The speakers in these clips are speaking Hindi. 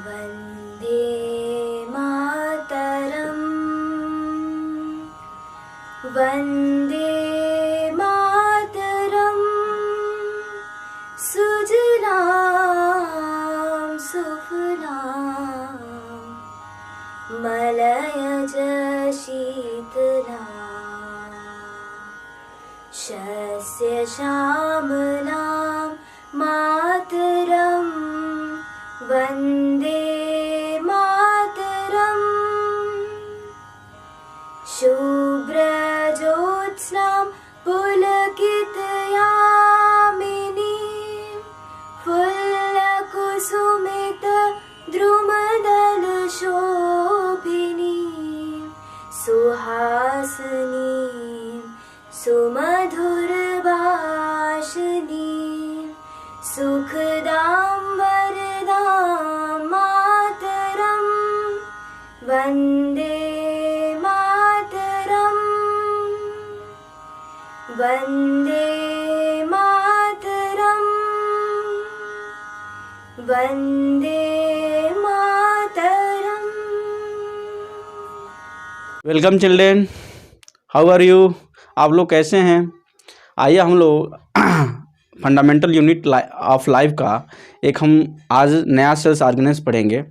वन्दे मातरम् वन्दे मातरम् सुजलां सुफलां मलयज शीतलां शस्य श्यामलां मातरं वन्दे मातरम् शुभ्रज्योत्स्नां पुलकितयामिनीं फुल्लकुसुमितद्रुमदलशोभिनीं सुहासिनीं सुमधुरभाषिणीं सुखदां वरदां मातरं वन्दे मातरम् वन्दे मातरम् वन्दे मातरम्। Welcome children, how are you. आप लोग कैसे हैं। आइए हम लोग फंडामेंटल यूनिट ऑफ लाइफ का हम आज नया सेल्स ऑर्गेनेल्स पढ़ेंगे।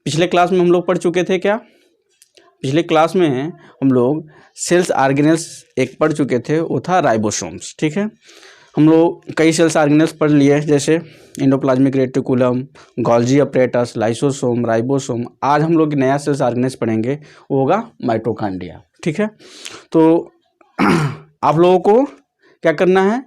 पिछले क्लास में हम लोग पढ़ चुके थे क्या। पिछले क्लास में हम लोग सेल्स ऑर्गेनेल्स एक पढ़ चुके थे, वो था राइबोसोम्स। ठीक है, हम लोग कई सेल्स ऑर्गेनेल्स पढ़ लिए, जैसे endoplasmic reticulum, Golgi apparatus, lysosome, ribosome. आज हम लोग नया सेल्स ऑर्गेनेल्स पढ़ेंगे, वो होगा माइटोकॉन्ड्रिया। ठीक है, तो आप लोगों को क्या करना है,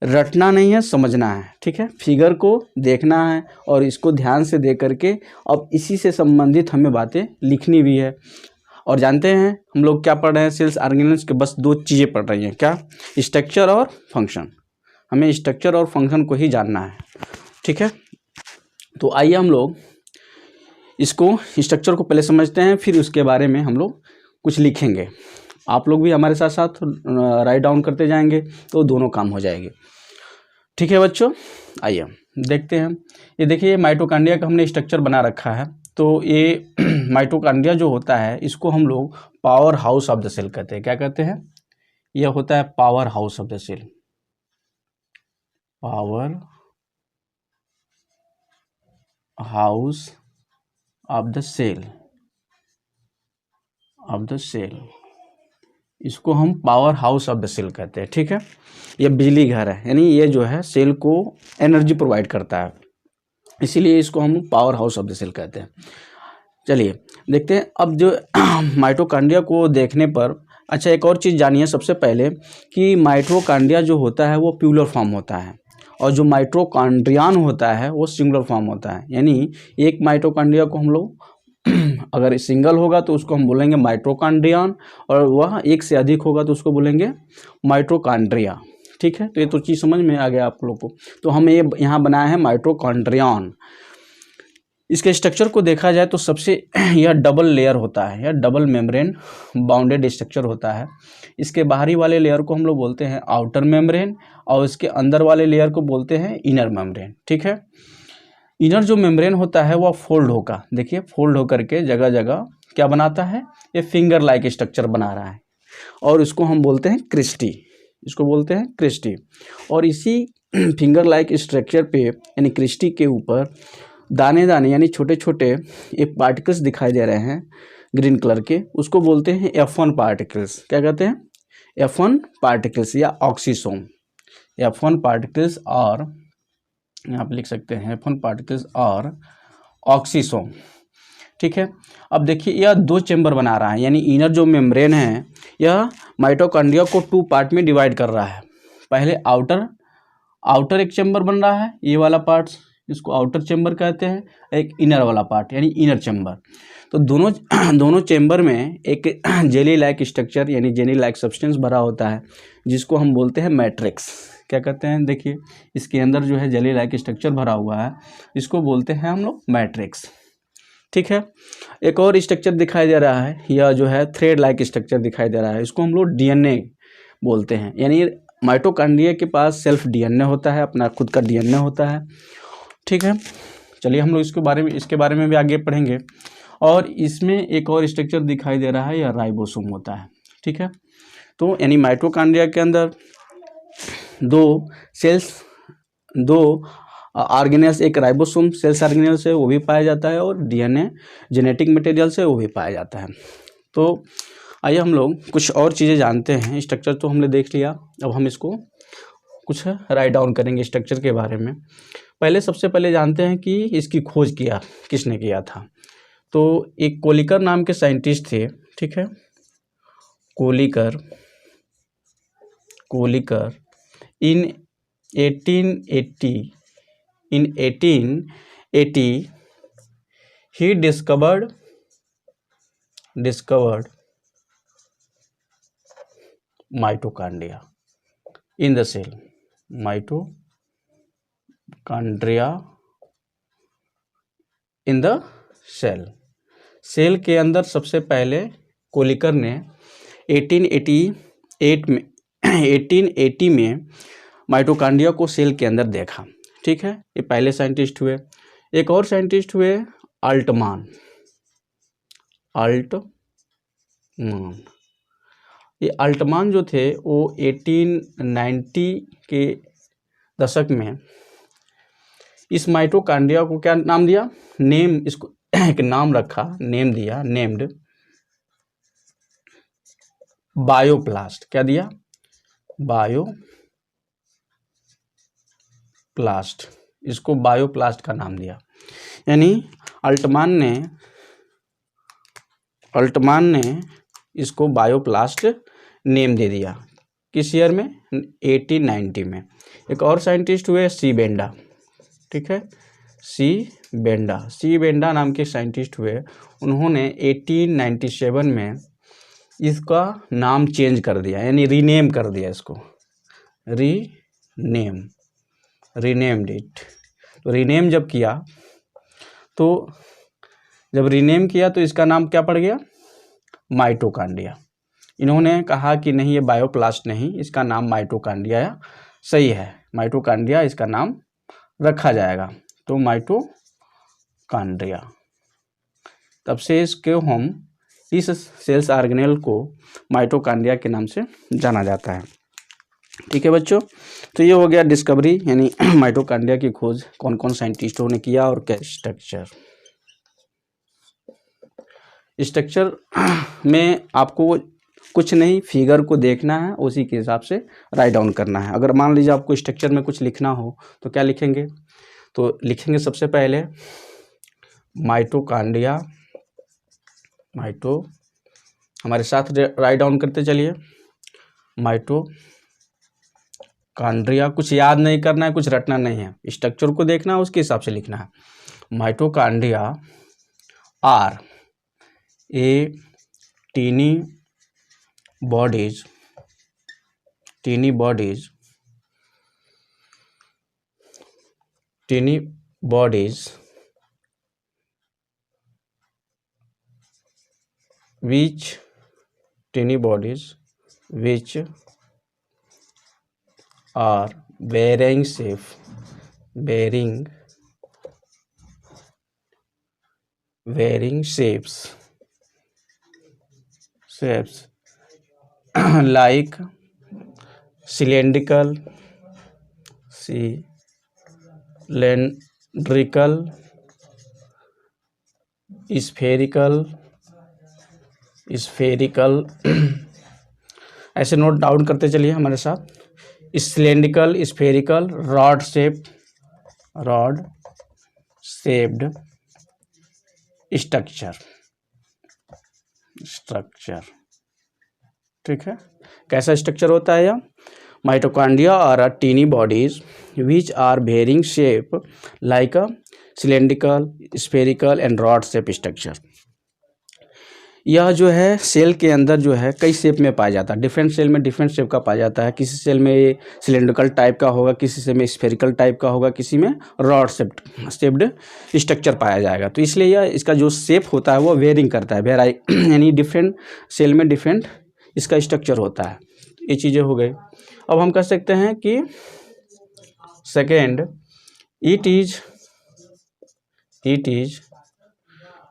रटना नहीं है, समझना है। ठीक है, फिगर को देखना है और इसको ध्यान से देख करके अब इसी से संबंधित हमें बातें लिखनी भी है। और जानते हैं हम लोग क्या पढ़ रहे हैं, सेल्स ऑर्गेनेल्स के बस दो चीज़ें पढ़ रही हैं, क्या, स्ट्रक्चर और फंक्शन। हमें स्ट्रक्चर और फंक्शन को ही जानना है। ठीक है, तो आइए हम लोग इसको स्ट्रक्चर को पहले समझते हैं, फिर उसके बारे में हम लोग कुछ लिखेंगे। आप लोग भी हमारे साथ साथ राइट डाउन करते जाएंगे तो दोनों काम हो जाएंगे। ठीक है बच्चों, आइए देखते हैं। ये देखिए, माइटोकॉन्ड्रिया का हमने स्ट्रक्चर बना रखा है। तो ये माइटोकॉन्ड्रिया जो होता है, इसको हम लोग powerhouse of the cell कहते हैं। क्या कहते हैं, यह होता है powerhouse of the cell. Powerhouse of the cell, इसको हम powerhouse of the cell कहते हैं। ठीक है, ये बिजली घर है, यानी ये जो है सेल को एनर्जी प्रोवाइड करता है, इसीलिए इसको हम powerhouse of the cell कहते हैं। चलिए देखते हैं अब जो माइटोकॉन्ड्रिया को देखने पर। अच्छा, एक और चीज़ जानिए सबसे पहले कि माइटोकॉन्ड्रिया जो होता है वो प्लूरल फॉर्म होता है, और जो माइटोकॉन्ड्रियन होता है वो सिंगुलर फॉर्म होता है। यानी एक माइटोकॉन्ड्रिया को हम लोग अगर सिंगल होगा तो उसको हम बोलेंगे माइटोकॉन्ड्रियन, और वह एक से अधिक होगा तो उसको बोलेंगे माइटोकॉन्ड्रिया। ठीक है, तो ये तो चीज़ समझ में आ गया आप लोग को। तो हम ये यहाँ बनाया है माइटोकॉन्ड्रियन। इसके स्ट्रक्चर को देखा जाए तो सबसे यह डबल लेयर होता है, यह डबल मेम्ब्रेन बाउंडेड स्ट्रक्चर होता है। इसके बाहरी वाले लेयर को हम लोग बोलते हैं आउटर मेम्ब्रेन, और इसके अंदर वाले लेयर को बोलते हैं इनर मेम्ब्रेन। ठीक है, इनर जो मेम्ब्रेन होता है वह फोल्ड होगा, देखिए फोल्ड होकर के जगह जगह क्या बनाता है, ये फिंगर लाइक स्ट्रक्चर बना रहा है, और इसको हम बोलते हैं क्रिस्टी, इसको बोलते हैं क्रिस्टी। और इसी फिंगर लाइक स्ट्रक्चर पे यानी क्रिस्टी के ऊपर दाने दाने यानी छोटे छोटे एक पार्टिकल्स दिखाई दे रहे हैं ग्रीन कलर के, उसको बोलते हैं F1 पार्टिकल्स। क्या कहते हैं, F1 पार्टिकल्स या ऑक्सीसोम। F1 पार्टिकल्स, और यहाँ पे लिख सकते हैं F1 पार्टिकल्स और ऑक्सीसोम। ठीक है, अब देखिए यह दो चेंबर बना रहा है, यानी इनर जो मेम्ब्रेन है यह माइटोकॉन्ड्रिया को टू पार्ट में डिवाइड कर रहा है। पहले आउटर एक चेंबर बन रहा है, ये वाला पार्ट, इसको आउटर चेंबर कहते हैं, एक इनर वाला पार्ट यानी इनर चेंबर। तो दोनों चेंबर में एक जेली लाइक स्ट्रक्चर यानी जेली लाइक सब्सटेंस भरा होता है, जिसको हम बोलते हैं मैट्रिक्स। क्या कहते हैं, देखिए इसके अंदर जो है जेली लाइक स्ट्रक्चर भरा हुआ है, इसको बोलते हैं हम लोग मैट्रिक्स। ठीक है, एक और स्ट्रक्चर दिखाई दे रहा है, यह जो है थ्रेड लाइक स्ट्रक्चर दिखाई दे रहा है, इसको हम लोग डीएनए बोलते हैं। यानी माइटोकॉन्ड्रिया के पास सेल्फ डीएनए होता है, अपना खुद का डीएनए होता है। ठीक है, चलिए हम लोग इसके बारे में भी आगे पढ़ेंगे। और इसमें एक और स्ट्रक्चर दिखाई दे रहा है, यह राइबोसोम होता है, ठीक है। तो यानी माइटोकॉन्ड्रिया के अंदर दो ऑर्गेनेल्स, एक राइबोसोम सेल्स ऑर्गेनेल्स है वो भी पाया जाता है, और डीएनए जेनेटिक मटेरियल से वो भी पाया जाता है। तो आइए हम लोग कुछ और चीज़ें जानते हैं। स्ट्रक्चर तो हमने देख लिया, अब हम इसको कुछ राइट डाउन करेंगे स्ट्रक्चर के बारे में। सबसे पहले जानते हैं कि इसकी खोज किसने किया था। तो एक कोलिकर नाम के साइंटिस्ट थे, ठीक है। Kolliker in 1880 he discovered mitochondria in the cell. Mitochondria in the cell. Cell के अंदर सबसे पहले कोलिकर ने 1880 में माइटोकॉन्ड्रिया को सेल के अंदर देखा, ठीक है। ये पहले साइंटिस्ट हुए। एक और साइंटिस्ट हुए अल्टमान। ये अल्टमान जो थे वो 1890 के दशक में इस माइटोकॉन्ड्रिया को क्या नाम दिया, इसको एक नाम रखा, नेम्ड बायोप्लास्ट। क्या दिया? बायोप्लास्ट। इसको बायोप्लास्ट का नाम दिया। यानी अल्टमान ने इसको बायोप्लास्ट नेम दे दिया। किस ईयर में? 1890 में। एक और साइंटिस्ट हुए सी बेंडा, ठीक है। सी बेंडा नाम के साइंटिस्ट हुए। उन्होंने 1897 में इसका नाम चेंज कर दिया, यानी रीनेम कर दिया इसको, रीनेम्ड इट। तो रीनेम जब किया तो इसका नाम क्या पड़ गया? माइटोकॉन्ड्रिया। इन्होंने कहा कि नहीं, ये बायोप्लास्ट नहीं, इसका नाम माइटोकॉन्ड्रिया सही है, माइटोकॉन्ड्रिया इसका नाम रखा जाएगा। तो माइटोकॉन्ड्रिया, तब से इसको हम इस सेल्स ऑर्गेनेल को माइटोकॉन्ड्रिया के नाम से जाना जाता है, ठीक है बच्चों। तो ये हो गया डिस्कवरी, यानी माइटोकॉन्ड्रिया की खोज कौन कौन साइंटिस्टों ने किया और क्या स्ट्रक्चर में आपको कुछ नहीं, फिगर को देखना है, उसी के हिसाब से राइट डाउन करना है। अगर मान लीजिए आपको स्ट्रक्चर में कुछ लिखना हो तो क्या लिखेंगे? तो लिखेंगे सबसे पहले माइटोकॉन्ड्रिया, हमारे साथ राइट डाउन करते चलिए। माइटोकॉन्ड्रिया, कुछ याद नहीं करना है, कुछ रटना नहीं है, स्ट्रक्चर को देखना है, उसके हिसाब से लिखना है। Mitochondria are a tiny bodies which are bearing shapes like cylindrical, spherical ऐसे नोट डाउन करते चलिए हमारे साथ। Cylindrical, spherical, rod shaped structure, ठीक है। कैसा स्ट्रक्चर होता है यह? Mitochondria are tiny bodies which are bearing shape like a cylindrical, spherical and rod shape structure. यह जो है सेल के अंदर जो है कई शेप में पाया जाता है। डिफरेंट सेल में डिफरेंट शेप का पाया जाता है। किसी सेल में सिलेंड्रिकल टाइप का होगा, किसी सेल में स्फेरिकल टाइप का होगा, किसी में रॉड शेप्ड स्ट्रक्चर पाया जाएगा। तो इसलिए यह इसका जो शेप होता है वो वेरिंग करता है, यानी डिफरेंट सेल में डिफरेंट इसका स्ट्रक्चर होता है। ये चीज़ें हो गई। अब हम कह सकते हैं कि second, it is it is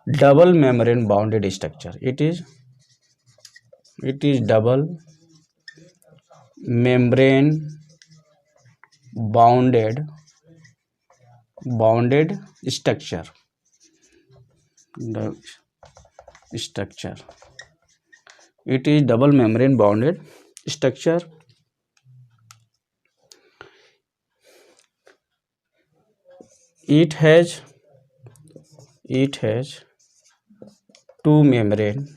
double membrane bounded structure. It is double membrane bounded structure. The structure. It is double membrane bounded structure. It has two membrane.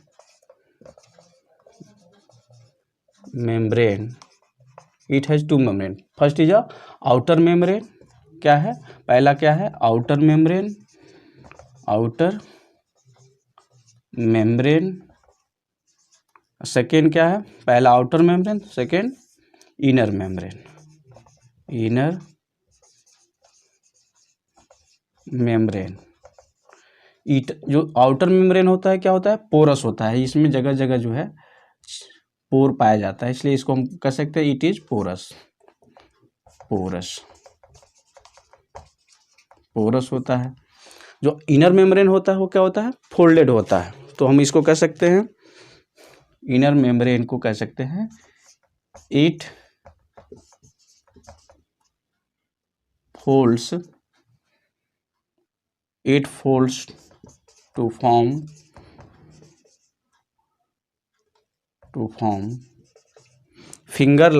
It has two membrane. First is a outer membrane. क्या है पहला, क्या है outer membrane. सेकेंड क्या है, पहला outer membrane, second inner membrane. जो आउटर मेम्ब्रेन होता है क्या होता है, पोरस होता है. इसमें जगह जगह जो है पोर पाया जाता है, इसलिए इसको हम कह सकते हैं इट इज पोरस होता है. जो इनर मेम्ब्रेन होता है वो क्या होता है, फोल्डेड होता है. तो हम इसको कह सकते हैं, इनर मेम्ब्रेन को कह सकते हैं it folds to form finger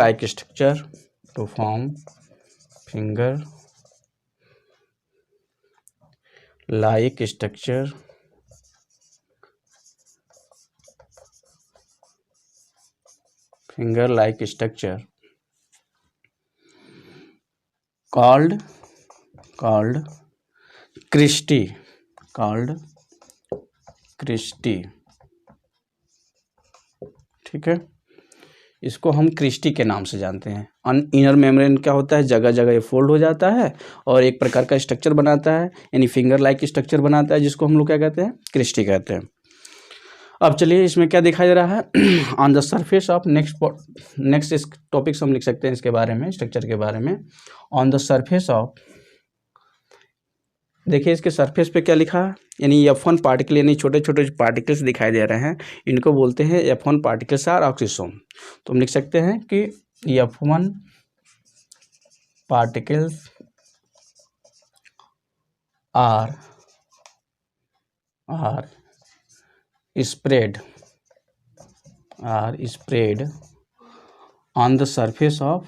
like structure. Finger like structure called cristae. ठीक है, इसको हम क्रिस्टी के नाम से जानते हैं. इनर मेम्ब्रेन क्या होता है, जगह जगह ये फोल्ड हो जाता है और एक प्रकार का स्ट्रक्चर बनाता है, यानी फिंगर लाइक स्ट्रक्चर बनाता है, जिसको हम लोग क्या कहते हैं, क्रिस्टी कहते हैं. अब चलिए इसमें क्या दिखाई दे रहा है, on the surface of next इस टॉपिक से हम लिख सकते हैं इसके बारे में, स्ट्रक्चर के बारे में. ऑन द सरफेस ऑफ, देखिए इसके सरफेस पे क्या लिखा है, यानी F1 पार्टिकल, यानी छोटे छोटे पार्टिकल्स दिखाई दे रहे हैं, इनको बोलते हैं F1 पार्टिकल्स आर ऑक्सीसोम. तो हम लिख सकते हैं कि F1 particles are spread on the surface of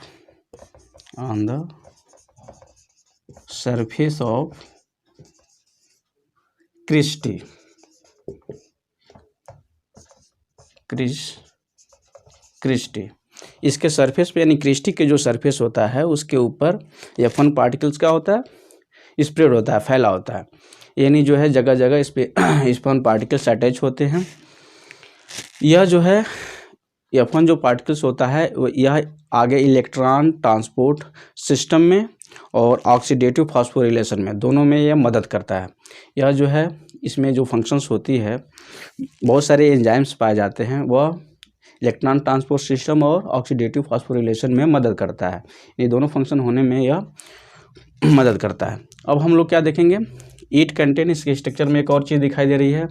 cristae. इसके सरफेस पे, यानी क्रिस्टी के जो सरफेस होता है उसके ऊपर F1 पार्टिकल्स क्या होता है, स्प्रेड होता है, फैला होता है, यानी जो है जगह जगह इस पे F1 पार्टिकल्स अटैच होते हैं. यह जो है F1 जो पार्टिकल्स होता है यह आगे इलेक्ट्रॉन ट्रांसपोर्ट सिस्टम में और ऑक्सीडेटिव फॉस्फोरिलेशन में, दोनों में यह मदद करता है. यह जो है इसमें जो फंक्शंस होती है, बहुत सारे एंजाइम्स पाए जाते हैं, वह इलेक्ट्रॉन ट्रांसपोर्ट सिस्टम और ऑक्सीडेटिव फॉस्फोरिलेशन में मदद करता है. ये दोनों फंक्शन होने में यह मदद करता है. अब हम लोग क्या देखेंगे, इट कंटेन, इसके स्ट्रक्चर में एक और चीज़ दिखाई दे रही है,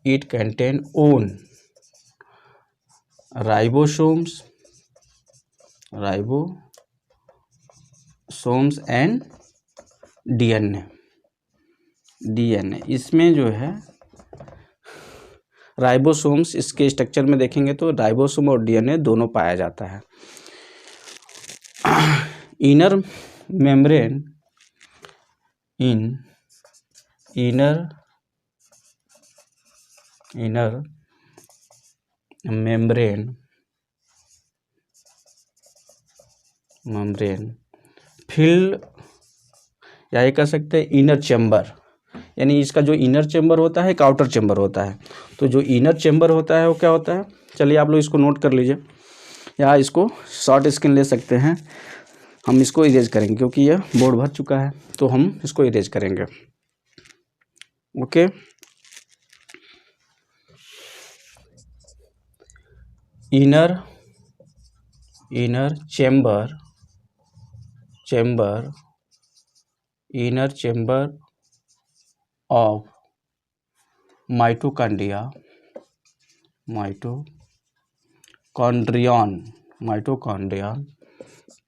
it contain own ribosomes and DNA. इसमें जो है राइबोसोम्स, इसके स्ट्रक्चर में देखेंगे तो राइबोसोम और डीएनए दोनों पाया जाता है. इनर मेम्ब्रेन फील्ड, या ये कह सकते हैं इनर चेम्बर, यानी इसका जो इनर चेम्बर होता है एक आउटर चेम्बर होता है. तो जो इनर चेम्बर होता है वो क्या होता है, चलिए आप लोग इसको नोट कर लीजिए, या इसको शॉर्ट स्क्रीन ले सकते हैं. हम इसको इरेज करेंगे क्योंकि यह बोर्ड भर चुका है, तो हम इसको इरेज करेंगे. Okay, inner inner chamber of mitochondrion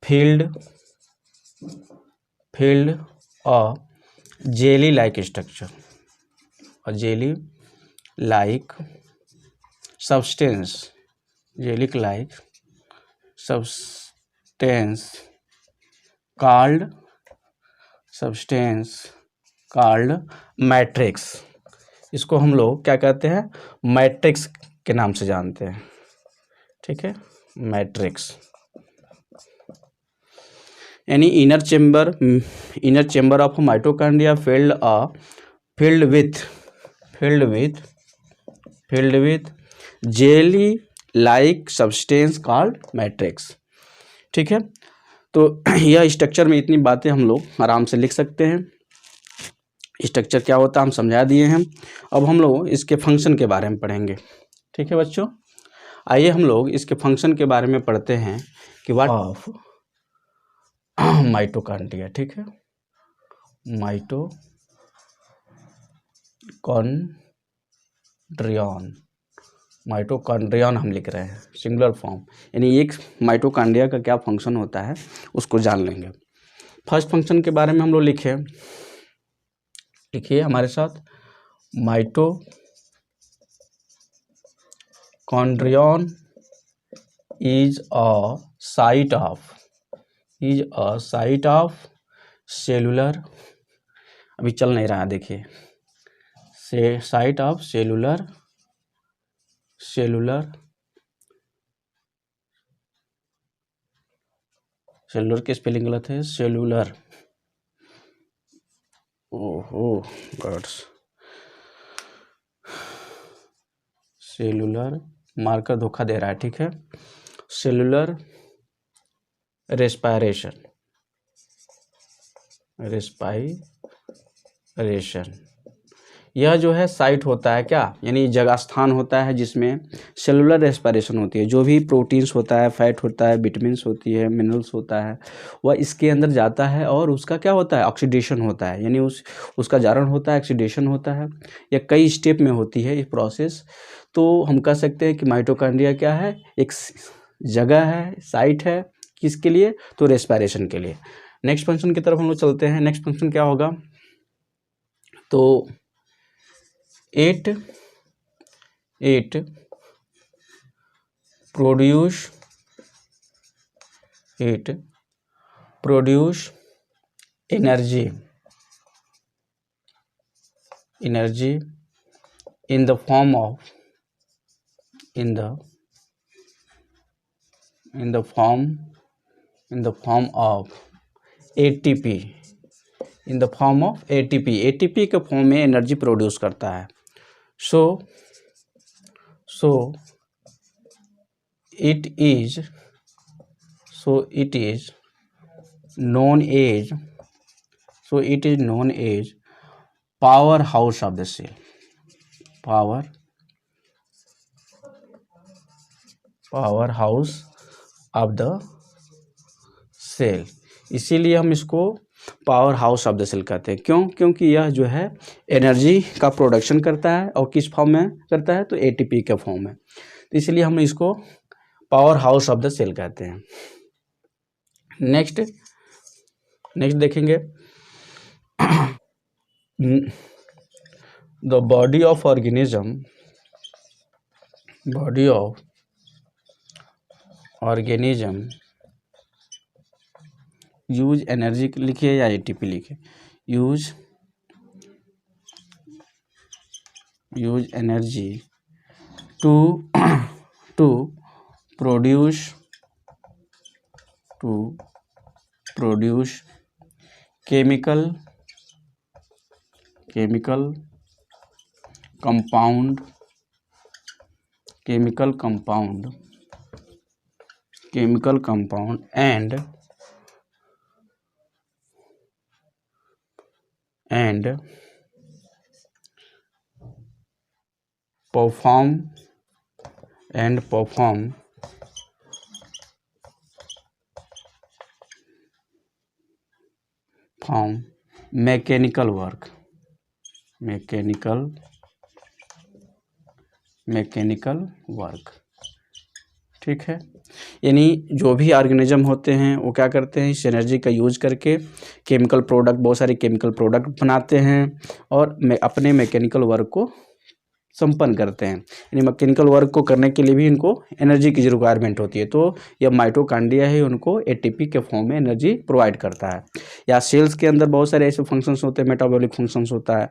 filled a jelly like structure, a jelly like substance called matrix. इसको हम लोग क्या कहते हैं, मैट्रिक्स के नाम से जानते हैं, ठीक है, मैट्रिक्स। यानी inner chamber of mitochondria filled with jelly like substance called matrix, ठीक है। तो यह स्ट्रक्चर में इतनी बातें हम लोग आराम से लिख सकते हैं। स्ट्रक्चर क्या होता है हम समझा दिए हैं। अब हम लोग इसके फंक्शन के बारे में पढ़ेंगे, ठीक है बच्चों। आइए हम लोग इसके फंक्शन के बारे में पढ़ते हैं कि व्हाट ऑफ माइटोकॉन्ड्रिया, ठीक है, माइटोकॉन्ड्रियन हम लिख रहे हैं सिंगुलर फॉर्म, यानी एक माइटोकॉन्ड्रिया का क्या फंक्शन होता है उसको जान लेंगे। फर्स्ट फंक्शन के बारे में हम लोग लिखिए हमारे साथ, mitochondrion is a site of cellular, अभी चल नहीं रहा देखिए, साइट ऑफ सेलुलर की स्पेलिंग गलत है, सेलुलर, ओहो गॉड्स, सेलुलर मार्कर धोखा दे रहा है, ठीक है, सेलुलर रेस्पायरेशन, यह जो है साइट होता है क्या, यानी जगह स्थान होता है जिसमें सेलुलर रेस्पायरेशन होती है। जो भी प्रोटीन्स होता है, फैट होता है, विटामिन्स होती है, मिनरल्स होता है, वह इसके अंदर जाता है और उसका क्या होता है, ऑक्सीडेशन होता है, यानी उसका जारण होता है, ऑक्सीडेशन होता है। यह कई स्टेप में होती है ये प्रोसेस। तो हम कह सकते हैं कि माइटोकॉन्ड्रिया क्या है, एक जगह है, साइट है, किसके लिए, तो रेस्पायरेशन के लिए। नेक्स्ट फंक्शन की तरफ हम लोग चलते हैं। नेक्स्ट फंक्शन क्या होगा, तो it produce energy in the form of ATP, ATP के फॉर्म में एनर्जी प्रोड्यूस करता है। So it is known as powerhouse of the cell, powerhouse of the cell। इसीलिए हम इसको powerhouse of the cell कहते हैं। क्यों? क्योंकि यह जो है एनर्जी का प्रोडक्शन करता है, और किस फॉर्म में करता है, तो एटीपी के फॉर्म में। तो इसलिए हम इसको powerhouse of the cell कहते हैं। नेक्स्ट देखेंगे, the body of organism use energy लिखिए या एटीपी लिखिए, use energy to produce chemical compound and perform perform mechanical work, ठीक है। यानी जो भी ऑर्गेनिज्म होते हैं वो क्या करते हैं, इस एनर्जी का यूज करके केमिकल प्रोडक्ट, बहुत सारे केमिकल प्रोडक्ट बनाते हैं और अपने मैकेनिकल वर्क को संपन्न करते हैं। यानी मैकेनिकल वर्क को करने के लिए भी इनको एनर्जी की रिक्वायरमेंट होती है। तो यह माइटोकॉन्ड्रिया है, उनको एटीपी के फॉर्म में एनर्जी प्रोवाइड करता है। या सेल्स के अंदर बहुत सारे ऐसे फंक्शंस होते हैं, मेटाबॉलिक फंक्शंस होता है,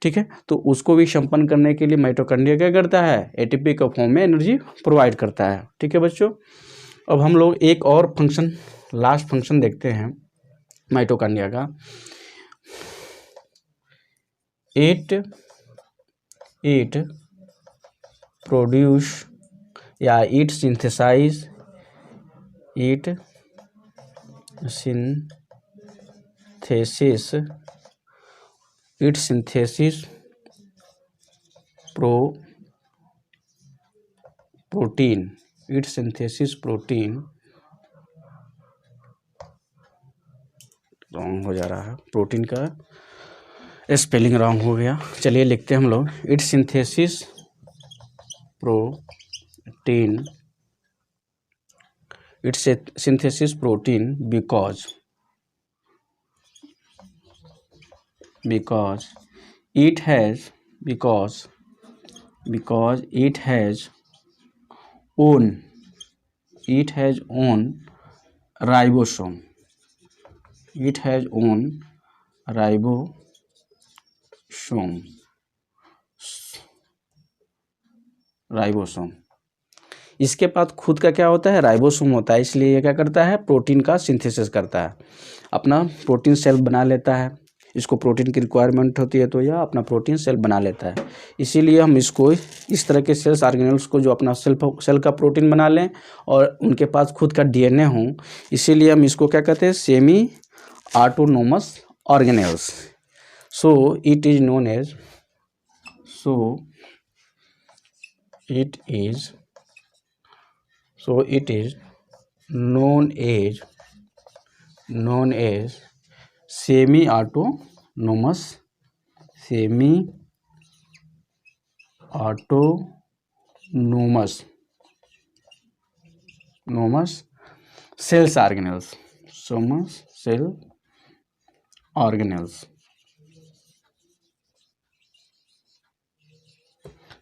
ठीक है। तो उसको भी संपन्न करने के लिए माइटोकॉन्ड्रिया क्या करता है, एटीपी के फॉर्म में एनर्जी प्रोवाइड करता है, ठीक है बच्चों। अब हम लोग एक और फंक्शन, लास्ट फंक्शन देखते हैं माइटोकॉन्ड्रिया का। इट प्रोड्यूस या इट सिंथेसाइज प्रोटीन रॉन्ग हो जा रहा है, प्रोटीन का स्पेलिंग रॉन्ग हो गया। चलिए लिखते हैं हम लोग, it synthesis protein because it has own ribosome. इसके पास खुद का क्या होता है, राइबोसोम होता है। इसलिए ये क्या करता है, प्रोटीन का सिंथेसिस करता है, अपना प्रोटीन सेल बना लेता है। इसको प्रोटीन की रिक्वायरमेंट होती है तो यह अपना प्रोटीन सेल बना लेता है। इसीलिए हम इसको इस तरह के सेल्स ऑर्गेनेल्स को जो अपना सेल का प्रोटीन बना लें और उनके पास खुद का डीएनए हो, इसीलिए हम इसको क्या कहते हैं, semi autonomous organelles. So it is known as semi autonomous cells organelles,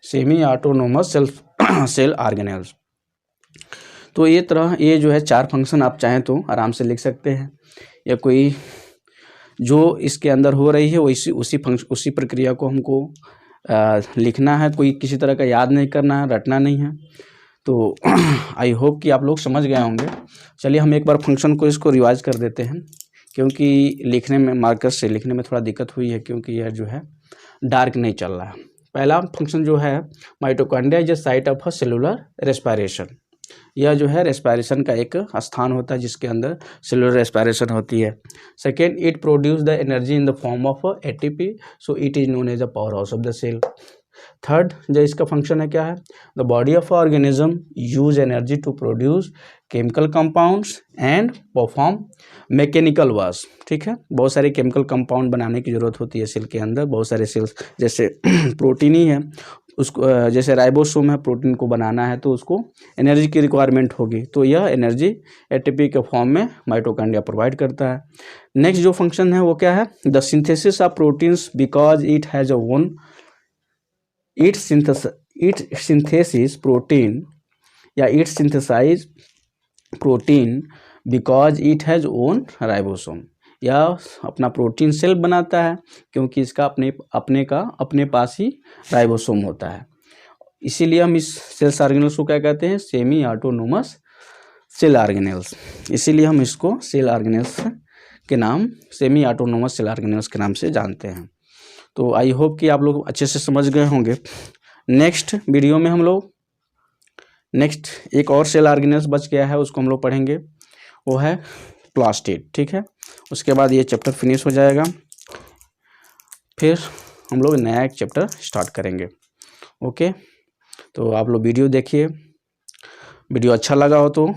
semi autonomous cell organelles. तो ये जो है 4 फंक्शन आप चाहें तो आराम से लिख सकते हैं, या कोई जो इसके अंदर हो रही है वो उसी प्रक्रिया को हमको लिखना है, कोई किसी तरह का याद नहीं करना है, रटना नहीं है। तो आई होप कि आप लोग समझ गए होंगे। चलिए हम एक बार फंक्शन को इसको रिवाइज कर देते हैं, क्योंकि लिखने में मार्कर से लिखने में थोड़ा दिक्कत हुई है, क्योंकि यह जो है डार्क नहीं चल रहा है। पहला फंक्शन जो है, mitochondria is a site of a cellular respiration. यह जो है रेस्पिरेशन का एक स्थान होता है जिसके अंदर सेलुलर रेस्पिरेशन होती है। Second, it produce the energy in the form of ATP, so it is known as a powerhouse of the cell. Third, जो इसका फंक्शन है क्या है, the body of organism use energy to produce chemical compounds and perform mechanical work, ठीक है। बहुत सारे केमिकल कंपाउंड बनाने की जरूरत होती है सेल के अंदर। बहुत सारे सेल्स, जैसे प्रोटीन ही है, उसको जैसे राइबोसोम है, प्रोटीन को बनाना है तो उसको एनर्जी की रिक्वायरमेंट होगी, तो यह एनर्जी एटीपी के फॉर्म में माइटोकॉन्ड्रिया प्रोवाइड करता है। नेक्स्ट जो फंक्शन है वो क्या है, the synthesis of proteins because it has a own it synthesis protein because it has own ribosome. या अपना प्रोटीन सेल बनाता है क्योंकि इसका अपने पास ही राइबोसोम होता है। इसीलिए हम इस सेल्स ऑर्गेनेल्स को क्या कहते हैं, सेमी ऑटोनोमस सेल ऑर्गेनेल्स। इसीलिए हम इसको सेल ऑर्गेनेल्स के नाम, सेमी ऑटोनोमस सेल ऑर्गेनेल्स के नाम से जानते हैं। तो आई होप कि आप लोग अच्छे से समझ गए होंगे। नेक्स्ट वीडियो में हम लोग नेक्स्ट एक और सेल ऑर्गेनेल्स बच गया है, उसको हम लोग पढ़ेंगे, वो है प्लास्टिड, ठीक है। उसके बाद ये चैप्टर फिनिश हो जाएगा, फिर हम लोग नया एक चैप्टर स्टार्ट करेंगे। ओके, तो आप लोग वीडियो देखिए, वीडियो अच्छा लगा हो तो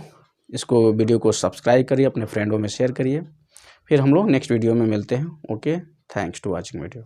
इसको वीडियो को सब्सक्राइब करिए, अपने फ्रेंडों में शेयर करिए। फिर हम लोग नेक्स्ट वीडियो में मिलते हैं। Okay, thanks to watching video.